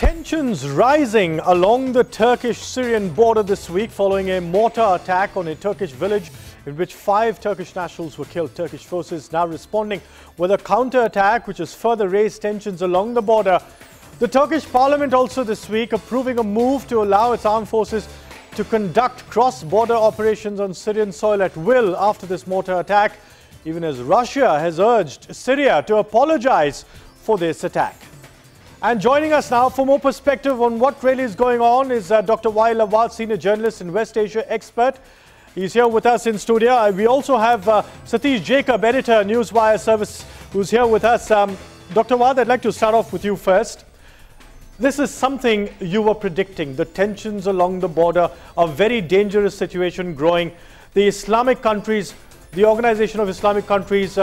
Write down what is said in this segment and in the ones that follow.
Tensions rising along the Turkish-Syrian border this week following a mortar attack on a Turkish village in which 5 Turkish nationals were killed. Turkish forces now responding with a counter-attack which has further raised tensions along the border. The Turkish parliament also this week approving a move to allow its armed forces to conduct cross-border operations on Syrian soil at will after this mortar attack, even as Russia has urged Syria to apologize for this attack. And joining us now for more perspective on what really is going on is Dr. Wael Awad, senior journalist and West Asia expert. He's here with us in studio. We also have Satish Jacob, editor, Newswire service, who's here with us. Dr. Awad, I'd like to start off with you first. This is something you were predicting, the tensions along the border, a very dangerous situation growing. The Islamic countries, the Organization of Islamic Countries,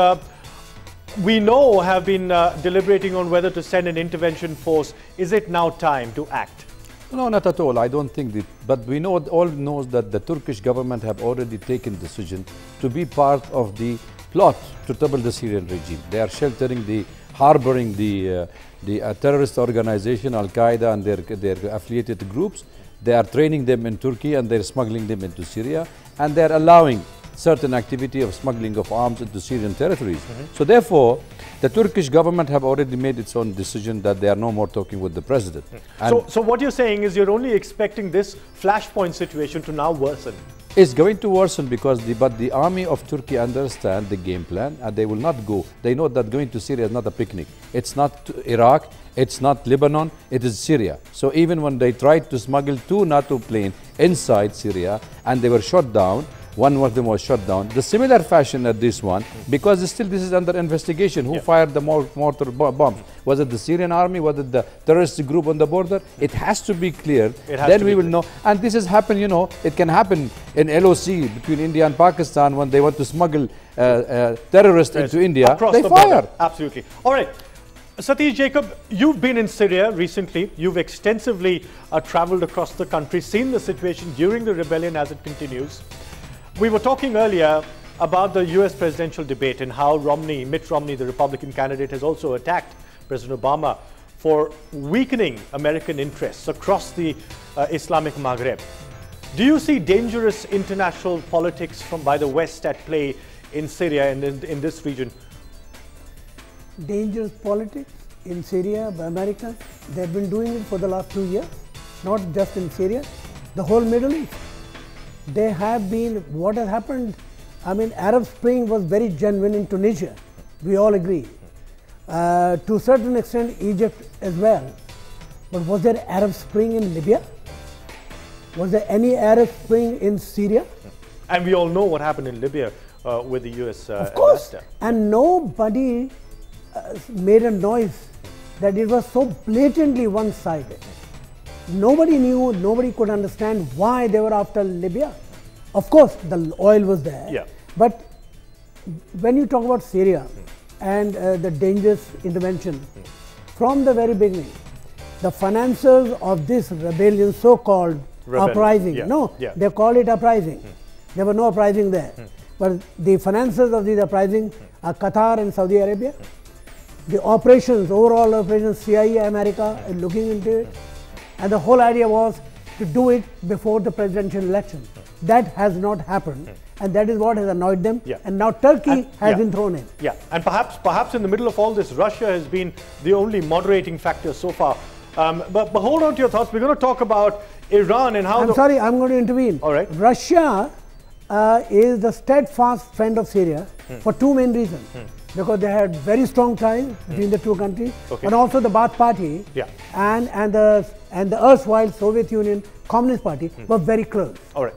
we know have been deliberating on whether to send an intervention force. Is it now time to act? No, not at all. I don't think that. But we know, all knows that the Turkish government have already taken decision to be part of the plot to topple the Syrian regime. They are sheltering, harboring the terrorist organization Al-Qaeda and their affiliated groups. They are training them in Turkey and they're smuggling them into Syria, and they're allowing certain activity of smuggling of arms into Syrian territories. So therefore, the Turkish government have already made its own decision that they are no more talking with the president. So what you're saying is you're only expecting this flashpoint situation to now worsen? It's going to worsen because the army of Turkey understand the game plan and they will not go. They know that going to Syria is not a picnic. It's not Iraq, it's not Lebanon, it is Syria. So even when they tried to smuggle 2 NATO planes inside Syria and they were shot down, one of them was shot down. The similar fashion at this one, because this is under investigation. Who fired the mortar bombs? Was it the Syrian army? Was it the terrorist group on the border? It has to be clear. Then we will know. And this has happened, you know, it can happen in LOC between India and Pakistan when they want to smuggle terrorists into India. They fire. Absolutely. All right. Satish Jacob, you've been in Syria recently. You've extensively traveled across the country, seen the situation during the rebellion as it continues. We were talking earlier about the US presidential debate and how Mitt Romney, the Republican candidate, has also attacked President Obama for weakening American interests across the Islamic Maghreb. Do you see dangerous international politics by the West at play in Syria and in this region? Dangerous politics in Syria by America? They've been doing it for the last 2 years, not just in Syria, the whole Middle East. They have been, what has happened, I mean, Arab Spring was very genuine in Tunisia, we all agree. To a certain extent, Egypt as well. But was there Arab Spring in Libya? Was there any Arab Spring in Syria? And we all know what happened in Libya with the US Of course, and nobody made a noise that it was so blatantly one-sided. Nobody knew, nobody could understand why they were after Libya. Of course, the oil was there. But when you talk about Syria and the dangerous intervention, from the very beginning, the financiers of this rebellion, so-called uprising, they call it uprising. There were no uprising there. But the financiers of this uprising are Qatar and Saudi Arabia. The operations, overall operations, CIA, America is looking into it. And the whole idea was to do it before the presidential election. That has not happened, and that is what has annoyed them. And now Turkey has been thrown in. And perhaps in the middle of all this, Russia has been the only moderating factor so far. But hold on to your thoughts. We're going to talk about Iran and how. I'm sorry, I'm going to intervene. All right. Russia is the steadfast friend of Syria for 2 main reasons. Because they had very strong ties between the 2 countries, and also the Baath Party and the erstwhile Soviet Union Communist Party were very close. All right.